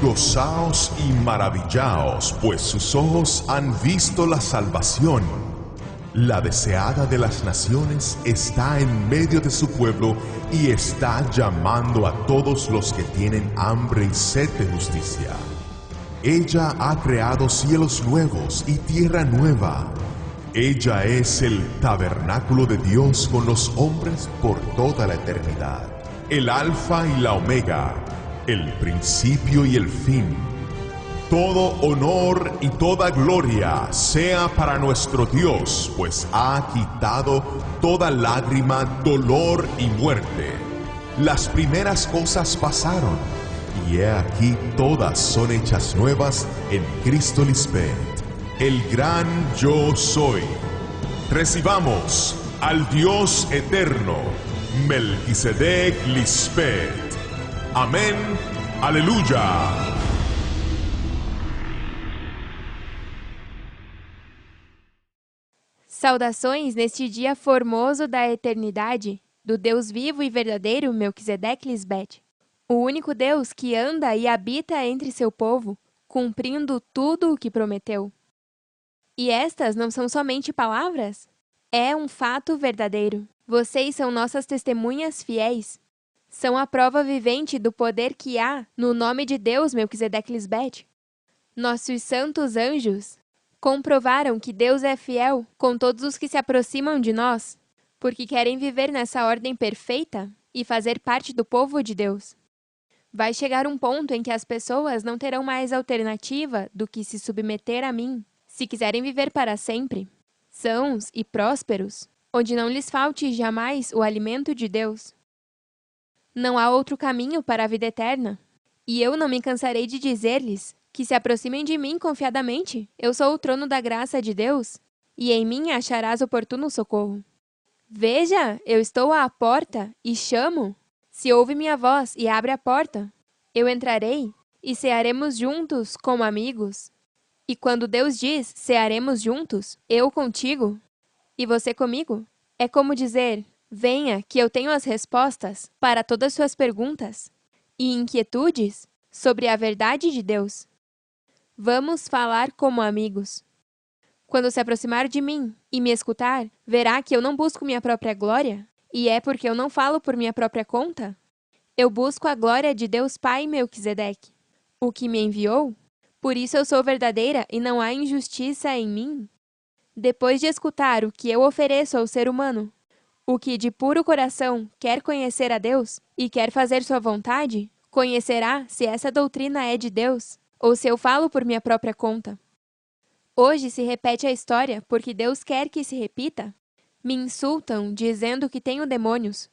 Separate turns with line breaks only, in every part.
Gozaos y maravillaos, pues sus ojos han visto la salvación. La deseada de las naciones está en medio de su pueblo y está llamando a todos los que tienen hambre y sed de justicia. Ella ha creado cielos nuevos y tierra nueva. Ella es el tabernáculo de Dios con los hombres por toda la eternidad. El Alfa y la Omega, el principio y el fin. Todo honor y toda gloria sea para nuestro Dios, pues ha quitado toda lágrima, dolor y muerte. Las primeras cosas pasaron, y he aquí todas son hechas nuevas en Cristo Lisbeth, el gran yo soy. Recibamos al Dios eterno, Melquisedec Lisbeth. Amém. Aleluia.
Saudações neste dia formoso da eternidade, do Deus vivo e verdadeiro Melquisedec Lisbeth, o único Deus que anda e habita entre seu povo, cumprindo tudo o que prometeu. E estas não são somente palavras? É um fato verdadeiro. Vocês são nossas testemunhas fiéis. São a prova vivente do poder que há no nome de Deus Melquisedec Lisbeth. Nossos santos anjos comprovaram que Deus é fiel com todos os que se aproximam de nós, porque querem viver nessa ordem perfeita e fazer parte do povo de Deus. Vai chegar um ponto em que as pessoas não terão mais alternativa do que se submeter a mim, se quiserem viver para sempre, sãos e prósperos, onde não lhes falte jamais o alimento de Deus. Não há outro caminho para a vida eterna, e eu não me cansarei de dizer-lhes que se aproximem de mim confiadamente. Eu sou o trono da graça de Deus, e em mim acharás oportuno socorro. Veja, eu estou à porta e chamo. Se ouve minha voz e abre a porta, eu entrarei e cearemos juntos como amigos. E quando Deus diz, cearemos juntos, eu contigo e você comigo, é como dizer, venha que eu tenho as respostas para todas suas perguntas e inquietudes sobre a verdade de Deus. Vamos falar como amigos. Quando se aproximar de mim e me escutar, verá que eu não busco minha própria glória, e é porque eu não falo por minha própria conta. Eu busco a glória de Deus Pai Melquisedec, o que me enviou. Por isso eu sou verdadeira e não há injustiça em mim. Depois de escutar o que eu ofereço ao ser humano, o que de puro coração quer conhecer a Deus e quer fazer sua vontade, conhecerá se essa doutrina é de Deus, ou se eu falo por minha própria conta. Hoje se repete a história porque Deus quer que se repita. Me insultam dizendo que tenho demônios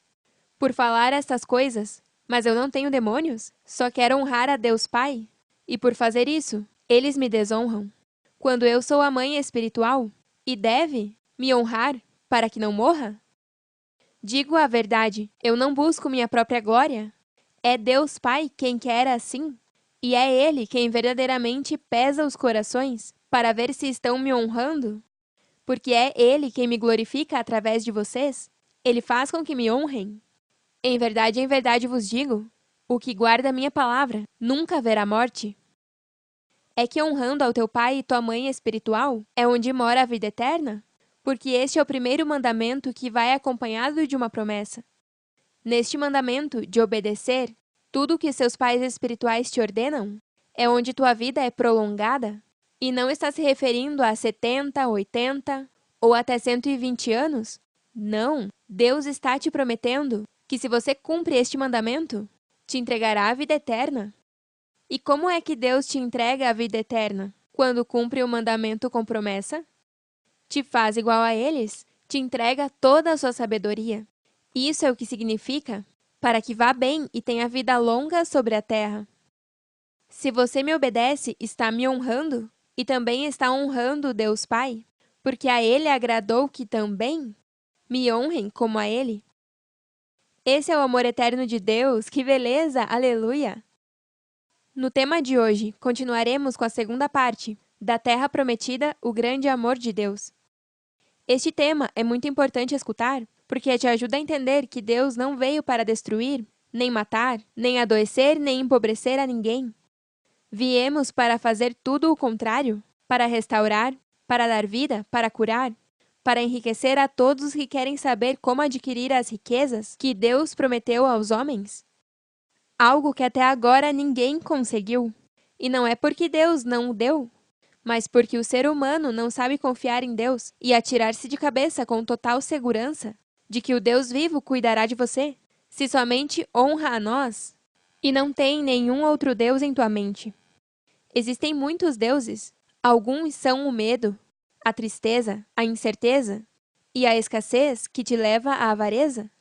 por falar estas coisas, mas eu não tenho demônios, só quero honrar a Deus Pai. E por fazer isso, eles me desonram. Quando eu sou a mãe espiritual e deve me honrar para que não morra? Digo a verdade, eu não busco minha própria glória. É Deus Pai quem quer assim. E é Ele quem verdadeiramente pesa os corações para ver se estão me honrando. Porque é Ele quem me glorifica através de vocês. Ele faz com que me honrem. Em verdade vos digo, o que guarda minha palavra nunca verá morte. É que honrando ao teu pai e tua mãe espiritual é onde mora a vida eterna? Porque este é o primeiro mandamento que vai acompanhado de uma promessa. Neste mandamento de obedecer tudo o que seus pais espirituais te ordenam, é onde tua vida é prolongada, e não está se referindo a 70, 80 ou até 120 anos. Não, Deus está te prometendo que se você cumpre este mandamento, te entregará a vida eterna. E como é que Deus te entrega a vida eterna? Quando cumpre o mandamento com promessa? Te faz igual a eles, te entrega toda a sua sabedoria. Isso é o que significa para que vá bem e tenha vida longa sobre a terra. Se você me obedece, está me honrando e também está honrando Deus Pai, porque a Ele agradou que também me honrem como a Ele. Esse é o amor eterno de Deus, que beleza, aleluia! No tema de hoje, continuaremos com a segunda parte, da Terra Prometida, o grande amor de Deus. Este tema é muito importante escutar, porque te ajuda a entender que Deus não veio para destruir, nem matar, nem adoecer, nem empobrecer a ninguém. Viemos para fazer tudo o contrário? Para restaurar? Para dar vida? Para curar? Para enriquecer a todos os que querem saber como adquirir as riquezas que Deus prometeu aos homens? Algo que até agora ninguém conseguiu. E não é porque Deus não o deu, mas porque o ser humano não sabe confiar em Deus e atirar-se de cabeça com total segurança de que o Deus vivo cuidará de você, se somente honra a nós e não tem nenhum outro Deus em tua mente. Existem muitos deuses. Alguns são o medo, a tristeza, a incerteza e a escassez que te leva à avareza.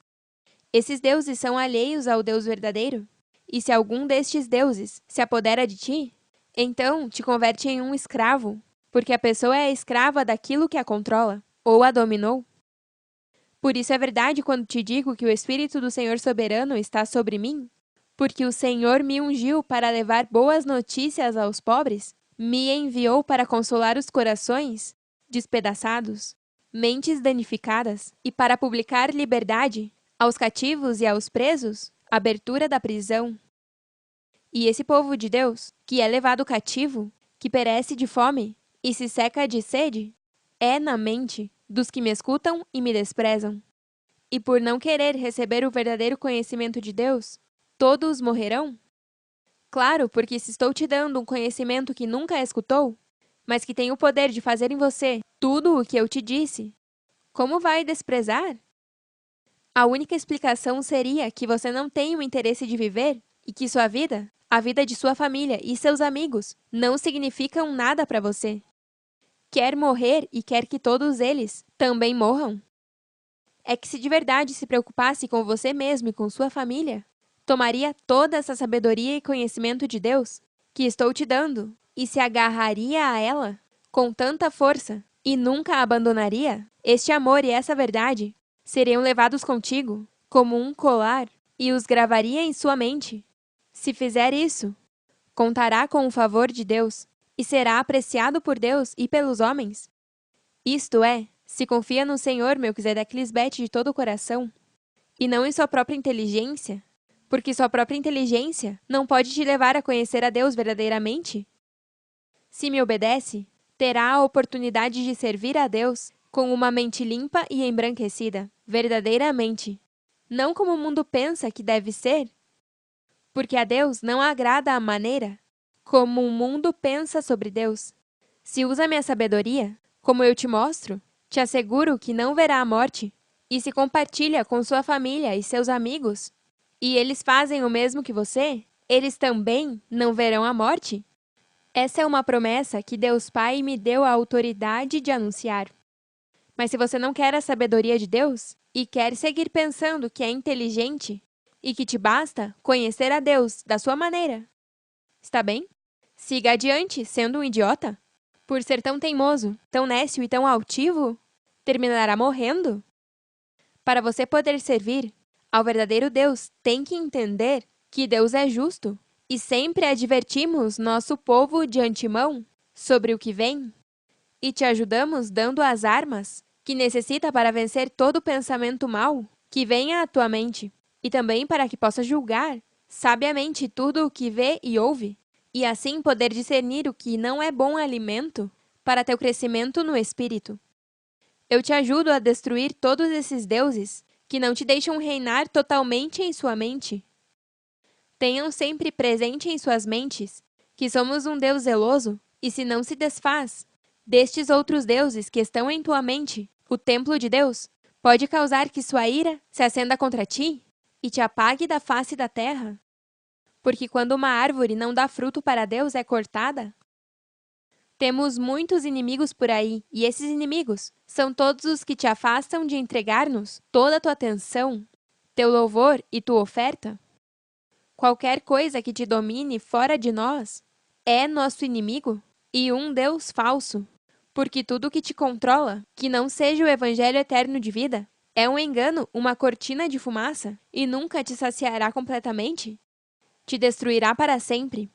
Esses deuses são alheios ao Deus verdadeiro. E se algum destes deuses se apodera de ti, então te converte em um escravo, porque a pessoa é escrava daquilo que a controla, ou a dominou. Por isso é verdade quando te digo que o Espírito do Senhor soberano está sobre mim, porque o Senhor me ungiu para levar boas notícias aos pobres, me enviou para consolar os corações despedaçados, mentes danificadas, e para publicar liberdade aos cativos e aos presos, abertura da prisão. E esse povo de Deus, que é levado cativo, que perece de fome e se seca de sede, é na mente dos que me escutam e me desprezam. E por não querer receber o verdadeiro conhecimento de Deus, todos morrerão? Claro, porque se estou te dando um conhecimento que nunca escutou, mas que tem o poder de fazer em você tudo o que eu te disse, como vai desprezar? A única explicação seria que você não tem o interesse de viver e que sua vida, a vida de sua família e seus amigos, não significam nada para você. Quer morrer e quer que todos eles também morram? É que se de verdade se preocupasse com você mesmo e com sua família, tomaria toda essa sabedoria e conhecimento de Deus que estou te dando e se agarraria a ela com tanta força e nunca a abandonaria? Este amor e essa verdade seriam levados contigo como um colar e os gravaria em sua mente. Se fizer isso, contará com o favor de Deus e será apreciado por Deus e pelos homens. Isto é, se confia no Senhor Melquisedeque Lisbete de todo o coração e não em sua própria inteligência, porque sua própria inteligência não pode te levar a conhecer a Deus verdadeiramente. Se me obedece, terá a oportunidade de servir a Deus com uma mente limpa e embranquecida, verdadeiramente, não como o mundo pensa que deve ser, porque a Deus não agrada a maneira como o mundo pensa sobre Deus. Se usa minha sabedoria, como eu te mostro, te asseguro que não verá a morte, e se compartilha com sua família e seus amigos, e eles fazem o mesmo que você, eles também não verão a morte? Essa é uma promessa que Deus Pai me deu a autoridade de anunciar. Mas se você não quer a sabedoria de Deus e quer seguir pensando que é inteligente e que te basta conhecer a Deus da sua maneira, está bem? Siga adiante sendo um idiota. Por ser tão teimoso, tão nécio e tão altivo, terminará morrendo. Para você poder servir ao verdadeiro Deus, tem que entender que Deus é justo e sempre advertimos nosso povo de antemão sobre o que vem e te ajudamos dando as armas que necessita para vencer todo pensamento mau que venha à tua mente, e também para que possa julgar sabiamente tudo o que vê e ouve, e assim poder discernir o que não é bom alimento para teu crescimento no espírito. Eu te ajudo a destruir todos esses deuses que não te deixam reinar totalmente em sua mente. Tenham sempre presente em suas mentes que somos um Deus zeloso, e se não se desfaz destes outros deuses que estão em tua mente, o templo de Deus pode causar que sua ira se acenda contra ti e te apague da face da terra. Porque quando uma árvore não dá fruto para Deus é cortada, temos muitos inimigos por aí, e esses inimigos são todos os que te afastam de entregar-nos toda a tua atenção, teu louvor e tua oferta. Qualquer coisa que te domine fora de nós é nosso inimigo e um Deus falso. Porque tudo que te controla, que não seja o evangelho eterno de vida, é um engano, uma cortina de fumaça, e nunca te saciará completamente. Te destruirá para sempre.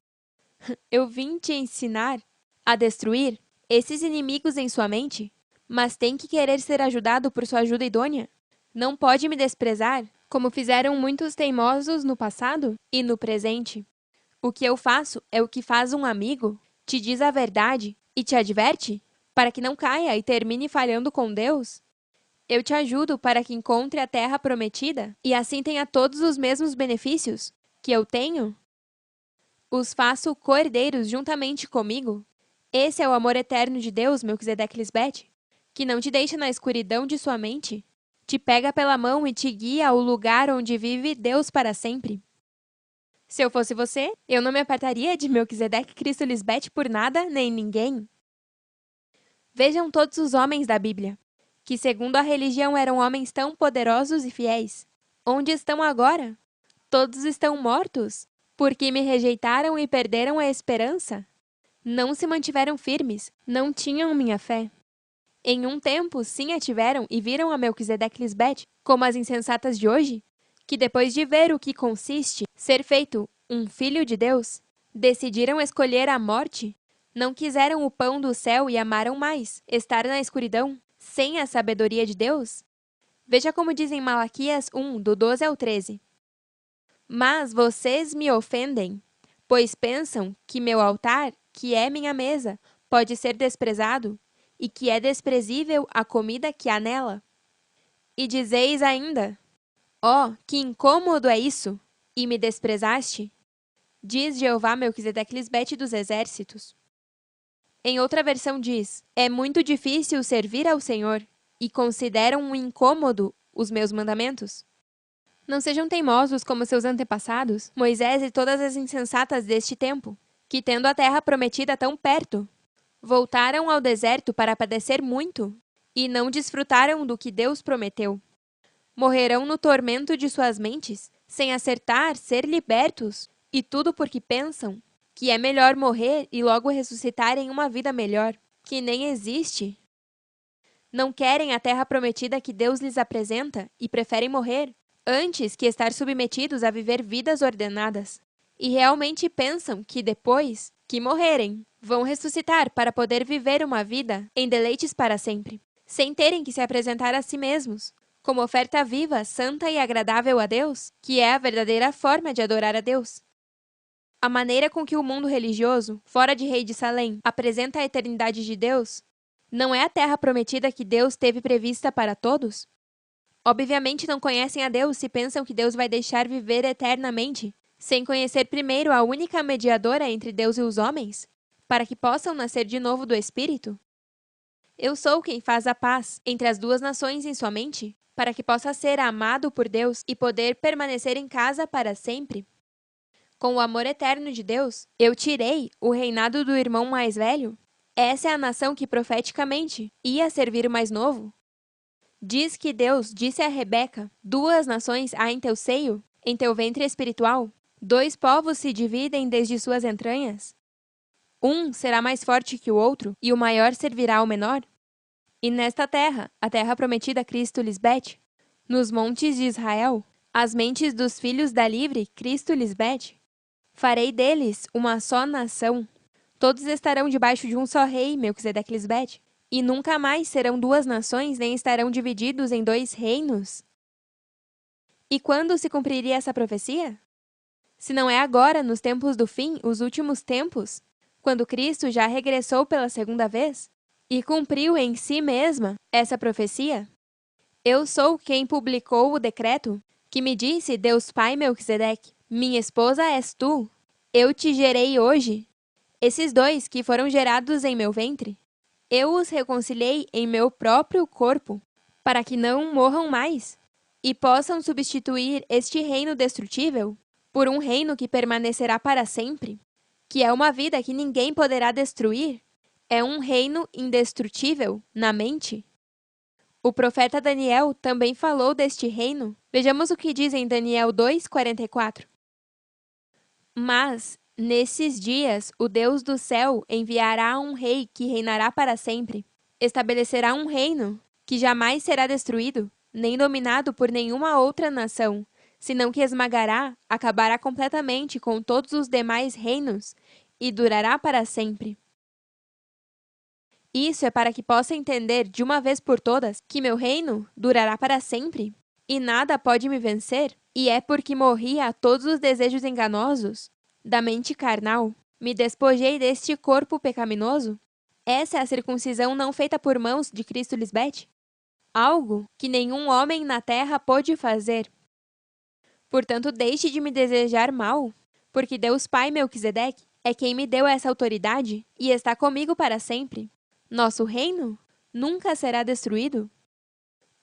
Eu vim te ensinar a destruir esses inimigos em sua mente, mas tem que querer ser ajudado por sua ajuda idônea. Não pode me desprezar, como fizeram muitos teimosos no passado e no presente. O que eu faço é o que faz um amigo, te diz a verdade e te adverte, para que não caia e termine falhando com Deus. Eu te ajudo para que encontre a terra prometida e assim tenha todos os mesmos benefícios que eu tenho. Os faço co-herdeiros juntamente comigo. Esse é o amor eterno de Deus, Melquisedeque Lisbete, que não te deixa na escuridão de sua mente, te pega pela mão e te guia ao lugar onde vive Deus para sempre. Se eu fosse você, eu não me apartaria de Melquisedeque Cristo Lisbete por nada nem ninguém. Vejam todos os homens da Bíblia, que segundo a religião eram homens tão poderosos e fiéis. Onde estão agora? Todos estão mortos, porque me rejeitaram e perderam a esperança. Não se mantiveram firmes, não tinham minha fé. Em um tempo, sim a tiveram e viram a Melquisedeque Lisbete, como as insensatas de hoje, que depois de ver o que consiste ser feito um filho de Deus, decidiram escolher a morte, não quiseram o pão do céu e amaram mais estar na escuridão, sem a sabedoria de Deus? Veja como diz em Malaquias 1, do 12 ao 13. Mas vocês me ofendem, pois pensam que meu altar, que é minha mesa, pode ser desprezado, e que é desprezível a comida que há nela. E dizeis ainda: ó, que incômodo é isso! E me desprezaste? Diz Jeová Melquisedeque Lisbete dos exércitos. Em outra versão diz: é muito difícil servir ao Senhor, e consideram um incômodo os meus mandamentos. Não sejam teimosos como seus antepassados, Moisés e todas as insensatas deste tempo, que tendo a terra prometida tão perto, voltaram ao deserto para padecer muito, e não desfrutaram do que Deus prometeu. Morrerão no tormento de suas mentes, sem acertar ser libertos, e tudo porque pensam que é melhor morrer e logo ressuscitar em uma vida melhor, que nem existe. Não querem a terra prometida que Deus lhes apresenta e preferem morrer, antes que estar submetidos a viver vidas ordenadas. E realmente pensam que depois que morrerem, vão ressuscitar para poder viver uma vida em deleites para sempre, sem terem que se apresentar a si mesmos, como oferta viva, santa e agradável a Deus, que é a verdadeira forma de adorar a Deus. A maneira com que o mundo religioso, fora de Rei de Salém, apresenta a eternidade de Deus, não é a terra prometida que Deus teve prevista para todos? Obviamente não conhecem a Deus se pensam que Deus vai deixar viver eternamente, sem conhecer primeiro a única mediadora entre Deus e os homens, para que possam nascer de novo do Espírito. Eu sou quem faz a paz entre as duas nações em sua mente, para que possa ser amado por Deus e poder permanecer em casa para sempre. Com o amor eterno de Deus, eu tirei o reinado do irmão mais velho. Essa é a nação que profeticamente ia servir o mais novo. Diz que Deus disse a Rebeca: 2 nações há em teu seio, em teu ventre espiritual. 2 povos se dividem desde suas entranhas. Um será mais forte que o outro, e o maior servirá ao menor. E nesta terra, a terra prometida a Cristo Lisbete, nos montes de Israel, as mentes dos filhos da livre Cristo Lisbete, farei deles uma só nação. Todos estarão debaixo de um só rei, Melquisedeque Lisbete, e nunca mais serão 2 nações, nem estarão divididos em 2 reinos. E quando se cumpriria essa profecia? Se não é agora, nos tempos do fim, os últimos tempos, quando Cristo já regressou pela segunda vez e cumpriu em si mesma essa profecia? Eu sou quem publicou o decreto que me disse Deus Pai Melquisedeque: minha esposa és tu, eu te gerei hoje. Esses 2 que foram gerados em meu ventre, eu os reconciliei em meu próprio corpo, para que não morram mais, e possam substituir este reino destrutível por um reino que permanecerá para sempre, que é uma vida que ninguém poderá destruir, é um reino indestrutível na mente. O profeta Daniel também falou deste reino. Vejamos o que diz em Daniel 2:44. Mas, nesses dias, o Deus do céu enviará um rei que reinará para sempre. Estabelecerá um reino que jamais será destruído, nem dominado por nenhuma outra nação, senão que esmagará, acabará completamente com todos os demais reinos e durará para sempre. Isso é para que possa entender de uma vez por todas que meu reino durará para sempre e nada pode me vencer, e é porque morri a todos os desejos enganosos, da mente carnal, me despojei deste corpo pecaminoso? Essa é a circuncisão não feita por mãos de Cristo Lisbete? Algo que nenhum homem na terra pôde fazer. Portanto, deixe de me desejar mal, porque Deus Pai Melquisedeque é quem me deu essa autoridade e está comigo para sempre. Nosso reino nunca será destruído.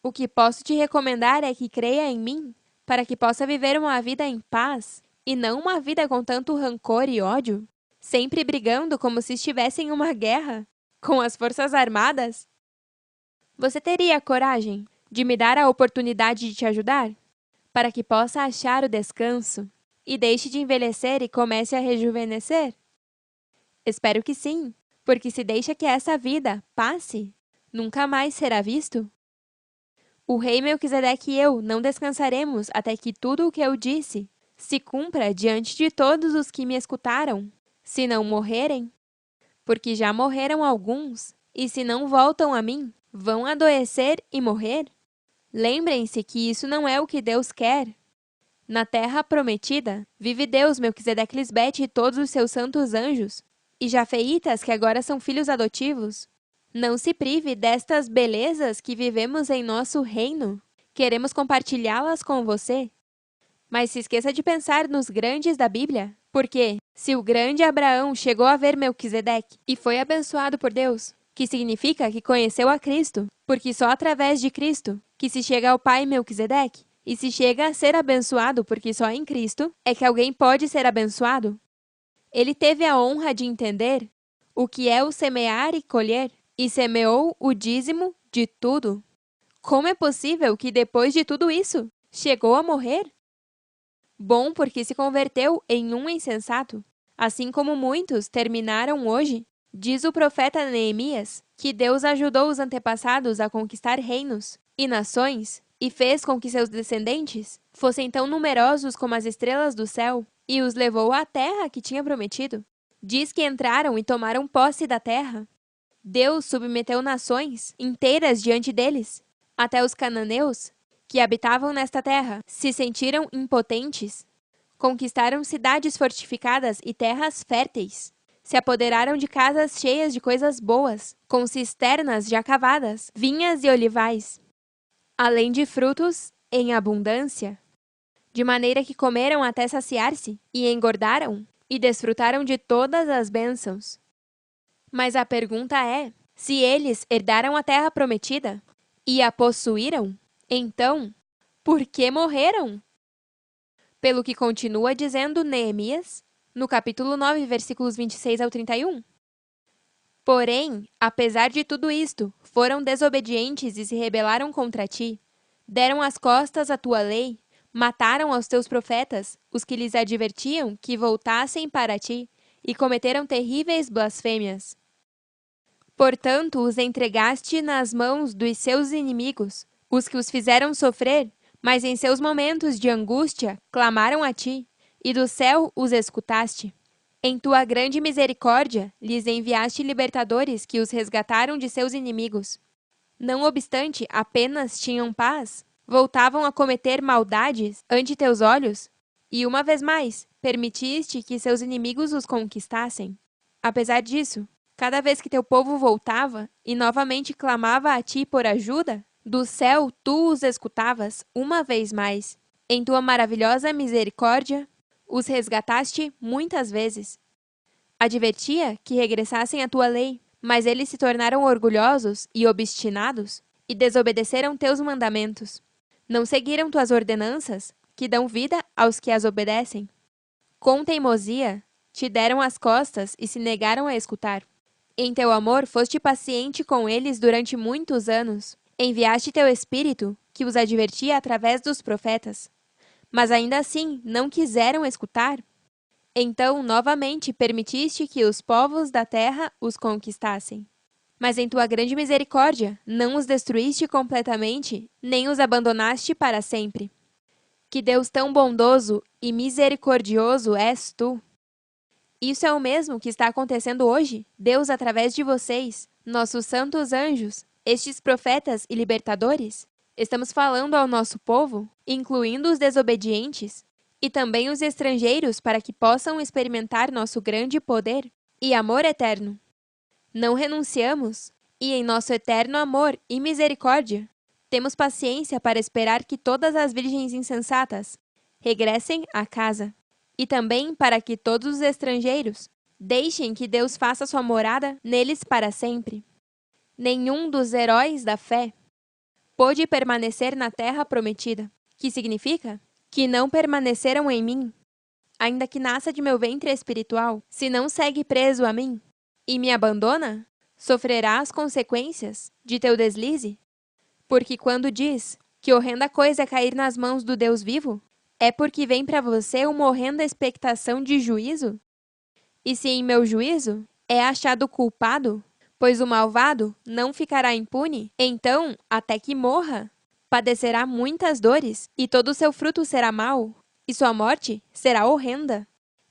O que posso te recomendar é que creia em mim, para que possa viver uma vida em paz, e não uma vida com tanto rancor e ódio, sempre brigando como se estivesse em uma guerra, com as forças armadas. Você teria coragem de me dar a oportunidade de te ajudar, para que possa achar o descanso, e deixe de envelhecer e comece a rejuvenescer? Espero que sim, porque se deixa que essa vida passe, nunca mais será visto. O rei Melquisedeque e eu não descansaremos até que tudo o que eu disse se cumpra diante de todos os que me escutaram, se não morrerem, porque já morreram alguns, e se não voltam a mim, vão adoecer e morrer. Lembrem-se que isso não é o que Deus quer. Na terra prometida, vive Deus, Melquisedeque Lisbete e todos os seus santos anjos, e jafeitas que agora são filhos adotivos. Não se prive destas belezas que vivemos em nosso reino. Queremos compartilhá-las com você. Mas se esqueça de pensar nos grandes da Bíblia, porque se o grande Abraão chegou a ver Melquisedeque e foi abençoado por Deus, que significa que conheceu a Cristo, porque só através de Cristo que se chega ao Pai Melquisedeque, e se chega a ser abençoado porque só em Cristo é que alguém pode ser abençoado. Ele teve a honra de entender o que é o semear e colher, e semeou o dízimo de tudo. Como é possível que depois de tudo isso, chegou a morrer? Bom, porque se converteu em um insensato, assim como muitos terminaram hoje. Diz o profeta Neemias que Deus ajudou os antepassados a conquistar reinos e nações e fez com que seus descendentes fossem tão numerosos como as estrelas do céu e os levou à terra que tinha prometido. Diz que entraram e tomaram posse da terra. Deus submeteu nações inteiras diante deles. Até os cananeus, que habitavam nesta terra, se sentiram impotentes. Conquistaram cidades fortificadas e terras férteis. Se apoderaram de casas cheias de coisas boas, com cisternas já cavadas, vinhas e olivais, além de frutos em abundância, de maneira que comeram até saciar-se, e engordaram, e desfrutaram de todas as bênçãos. Mas a pergunta é, se eles herdaram a terra prometida e a possuíram, então, por que morreram? Pelo que continua dizendo Neemias, no capítulo 9, versículos 26 ao 31. Porém, apesar de tudo isto, foram desobedientes e se rebelaram contra ti. Deram as costas à tua lei, mataram aos teus profetas, os que lhes advertiam que voltassem para ti, e cometeram terríveis blasfêmias. Portanto, os entregaste nas mãos dos seus inimigos, os que os fizeram sofrer, mas em seus momentos de angústia clamaram a ti, e do céu os escutaste. Em tua grande misericórdia, lhes enviaste libertadores que os resgataram de seus inimigos. Não obstante, apenas tinham paz, voltavam a cometer maldades ante teus olhos, e uma vez mais, permitiste que seus inimigos os conquistassem. Apesar disso, cada vez que teu povo voltava e novamente clamava a ti por ajuda, do céu tu os escutavas uma vez mais. Em tua maravilhosa misericórdia, os resgataste muitas vezes. Advertia que regressassem à tua lei, mas eles se tornaram orgulhosos e obstinados e desobedeceram teus mandamentos. Não seguiram tuas ordenanças, que dão vida aos que as obedecem. Com teimosia, te deram as costas e se negaram a escutar. Em teu amor foste paciente com eles durante muitos anos. Enviaste teu Espírito, que os advertia através dos profetas. Mas ainda assim não quiseram escutar. Então, novamente, permitiste que os povos da terra os conquistassem. Mas em tua grande misericórdia, não os destruíste completamente, nem os abandonaste para sempre. Que Deus tão bondoso e misericordioso és tu! Isso é o mesmo que está acontecendo hoje, Deus através de vocês, nossos santos anjos, estes profetas e libertadores. Estamos falando ao nosso povo, incluindo os desobedientes, e também os estrangeiros para que possam experimentar nosso grande poder e amor eterno. Não renunciamos, e em nosso eterno amor e misericórdia, temos paciência para esperar que todas as virgens insensatas regressem à casa, e também para que todos os estrangeiros deixem que Deus faça sua morada neles para sempre. Nenhum dos heróis da fé pôde permanecer na terra prometida, que significa que não permaneceram em mim, ainda que nasça de meu ventre espiritual. Se não segue preso a mim e me abandona, sofrerá as consequências de teu deslize. Porque quando diz que horrenda coisa é cair nas mãos do Deus vivo, é porque vem para você uma horrenda expectação de juízo? E se em meu juízo é achado culpado, pois o malvado não ficará impune, então, até que morra, padecerá muitas dores, e todo o seu fruto será mau, e sua morte será horrenda.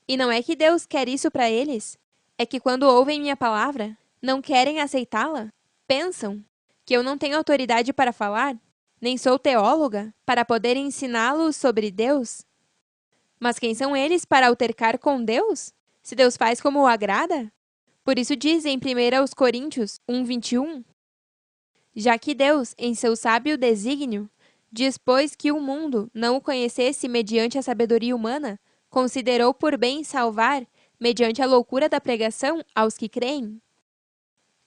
E não é que Deus quer isso para eles, é que quando ouvem minha palavra, não querem aceitá-la? Pensam que eu não tenho autoridade para falar, nem sou teóloga para poder ensiná-los sobre Deus? Mas quem são eles para altercar com Deus? Se Deus faz como o agrada? Por isso diz em 1 Coríntios 1:21, já que Deus, em seu sábio desígnio, dispôs que o mundo não o conhecesse mediante a sabedoria humana, considerou por bem salvar, mediante a loucura da pregação, aos que creem.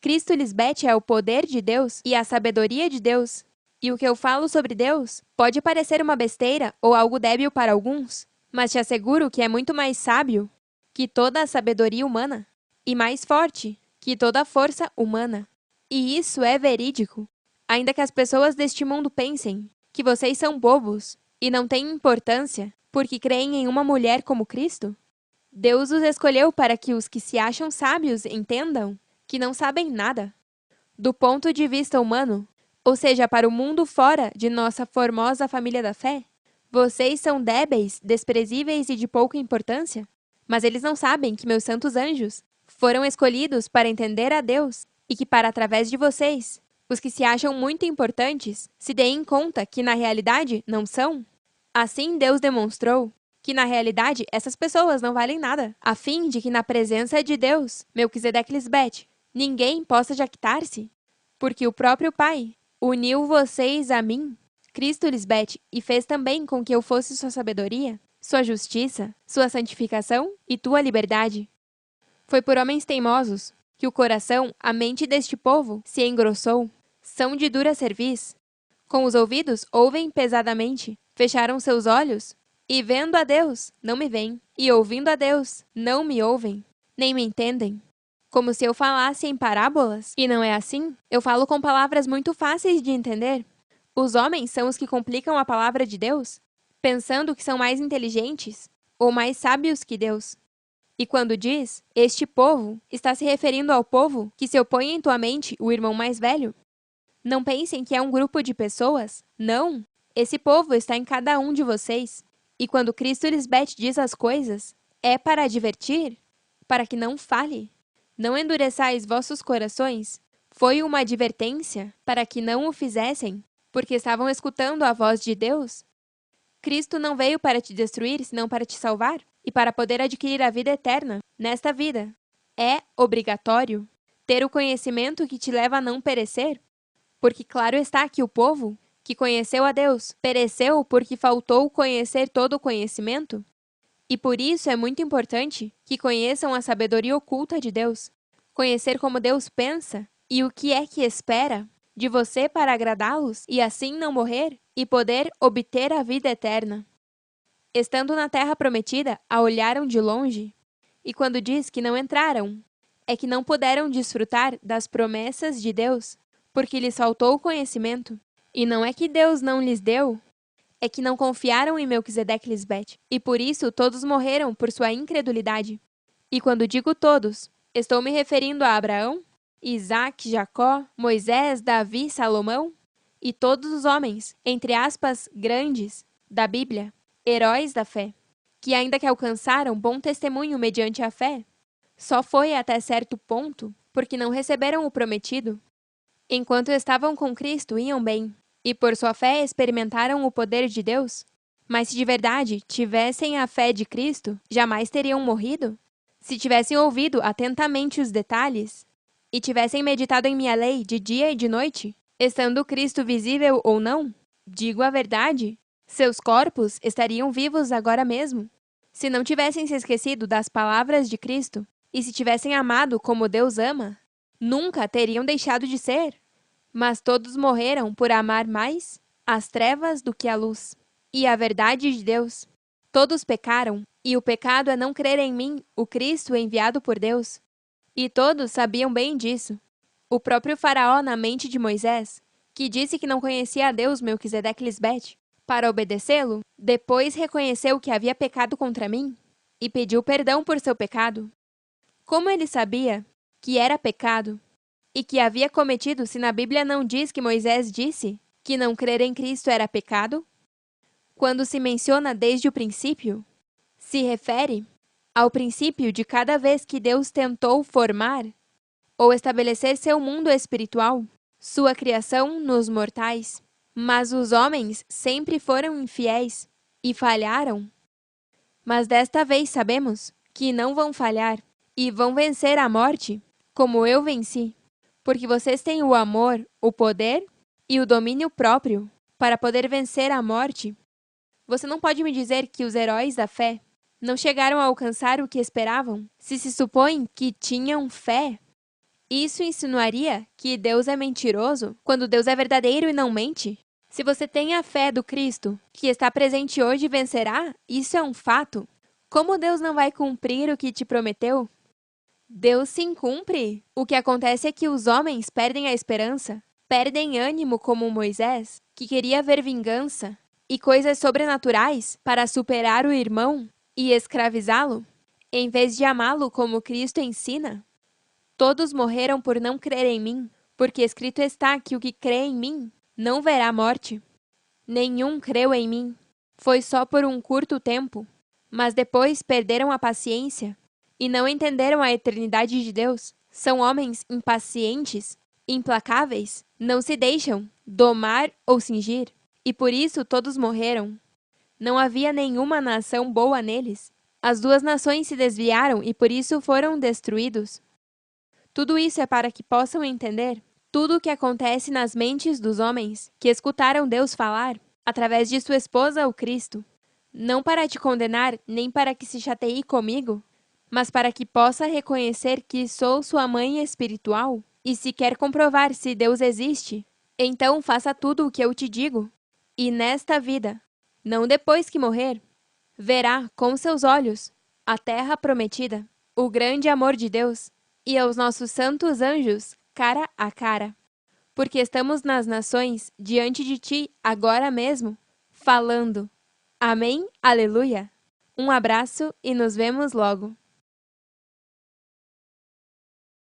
Cristo Lisbeth é o poder de Deus e a sabedoria de Deus. E o que eu falo sobre Deus pode parecer uma besteira ou algo débil para alguns, mas te asseguro que é muito mais sábio que toda a sabedoria humana e mais forte que toda a força humana. E isso é verídico. Ainda que as pessoas deste mundo pensem que vocês são bobos e não têm importância porque creem em uma mulher como Cristo, Deus os escolheu para que os que se acham sábios entendam que não sabem nada. Do ponto de vista humano, ou seja, para o mundo fora de nossa formosa família da fé, vocês são débeis, desprezíveis e de pouca importância, mas eles não sabem que meus santos anjos foram escolhidos para entender a Deus e que para através de vocês, os que se acham muito importantes, se deem conta que na realidade não são. Assim Deus demonstrou que na realidade essas pessoas não valem nada, a fim de que na presença de Deus, Melquisedeque Lisbeth, ninguém possa jactar-se, porque o próprio Pai uniu vocês a mim, Cristo Lisbeth, e fez também com que eu fosse sua sabedoria, sua justiça, sua santificação e tua liberdade. Foi por homens teimosos que o coração, a mente deste povo se engrossou. São de dura cerviz. Com os ouvidos ouvem pesadamente, fecharam seus olhos, e vendo a Deus, não me veem, e ouvindo a Deus, não me ouvem, nem me entendem. Como se eu falasse em parábolas, e não é assim? Eu falo com palavras muito fáceis de entender. Os homens são os que complicam a palavra de Deus, pensando que são mais inteligentes ou mais sábios que Deus. E quando diz, este povo, está se referindo ao povo que se opõe em tua mente, o irmão mais velho. Não pensem que é um grupo de pessoas. Não! Esse povo está em cada um de vocês. E quando Cristo Lisbeth diz as coisas, é para advertir, para que não fale. Não endureçais vossos corações. Foi uma advertência para que não o fizessem, porque estavam escutando a voz de Deus. Cristo não veio para te destruir, senão para te salvar, e para poder adquirir a vida eterna nesta vida. É obrigatório ter o conhecimento que te leva a não perecer, porque claro está que o povo que conheceu a Deus pereceu porque faltou conhecer todo o conhecimento. E por isso é muito importante que conheçam a sabedoria oculta de Deus, conhecer como Deus pensa e o que é que espera de você para agradá-los e assim não morrer e poder obter a vida eterna. Estando na terra prometida, a olharam de longe, e quando diz que não entraram, é que não puderam desfrutar das promessas de Deus, porque lhes faltou o conhecimento. E não é que Deus não lhes deu, é que não confiaram em Melquisedeque Lisbeth, e por isso todos morreram por sua incredulidade. E quando digo todos, estou me referindo a Abraão, Isaque, Jacó, Moisés, Davi, Salomão, e todos os homens, entre aspas, grandes, da Bíblia, heróis da fé, que ainda que alcançaram bom testemunho mediante a fé, só foi até certo ponto, porque não receberam o prometido. Enquanto estavam com Cristo, iam bem, e por sua fé experimentaram o poder de Deus, Mas se de verdade tivessem a fé de Cristo, jamais teriam morrido? Se tivessem ouvido atentamente os detalhes e tivessem meditado em minha lei de dia e de noite, estando Cristo visível ou não, digo a verdade, seus corpos estariam vivos agora mesmo. Se não tivessem se esquecido das palavras de Cristo e se tivessem amado como Deus ama, nunca teriam deixado de ser. Mas todos morreram por amar mais as trevas do que a luz e a verdade de Deus. Todos pecaram, e o pecado é não crer em mim, o Cristo enviado por Deus. E todos sabiam bem disso. O próprio Faraó, na mente de Moisés, que disse que não conhecia a Deus Melquisedeque-Lisbete, para obedecê-lo, depois reconheceu que havia pecado contra mim e pediu perdão por seu pecado. Como ele sabia que era pecado e que havia cometido se na Bíblia não diz que Moisés disse que não crer em Cristo era pecado? Quando se menciona desde o princípio, se refere ao princípio de cada vez que Deus tentou formar ou estabelecer seu mundo espiritual, sua criação nos mortais. Mas os homens sempre foram infiéis e falharam. Mas desta vez sabemos que não vão falhar e vão vencer a morte, como eu venci, porque vocês têm o amor, o poder e o domínio próprio para poder vencer a morte. Você não pode me dizer que os heróis da fé não chegaram a alcançar o que esperavam, se supõe que tinham fé. Isso insinuaria que Deus é mentiroso, quando Deus é verdadeiro e não mente? Se você tem a fé do Cristo, que está presente hoje e vencerá, isso é um fato. Como Deus não vai cumprir o que te prometeu? Deus sim cumpre. O que acontece é que os homens perdem a esperança, perdem ânimo como Moisés, que queria ver vingança e coisas sobrenaturais para superar o irmão e escravizá-lo, em vez de amá-lo como Cristo ensina. Todos morreram por não crer em mim, porque escrito está que o que crê em mim não verá morte. Nenhum creu em mim. Foi só por um curto tempo, mas depois perderam a paciência e não entenderam a eternidade de Deus. São homens impacientes, implacáveis, não se deixam domar ou cingir, e por isso todos morreram. Não havia nenhuma nação boa neles. As duas nações se desviaram e por isso foram destruídos. Tudo isso é para que possam entender tudo o que acontece nas mentes dos homens que escutaram Deus falar através de sua esposa, o Cristo. Não para te condenar, nem para que se chateie comigo, mas para que possa reconhecer que sou sua mãe espiritual. E se quer comprovar se Deus existe, então faça tudo o que eu te digo. E nesta vida, não depois que morrer, verá com seus olhos a terra prometida, o grande amor de Deus e aos nossos santos anjos cara a cara. Porque estamos nas nações diante de ti agora mesmo, falando. Amém? Aleluia! Um abraço e nos vemos logo.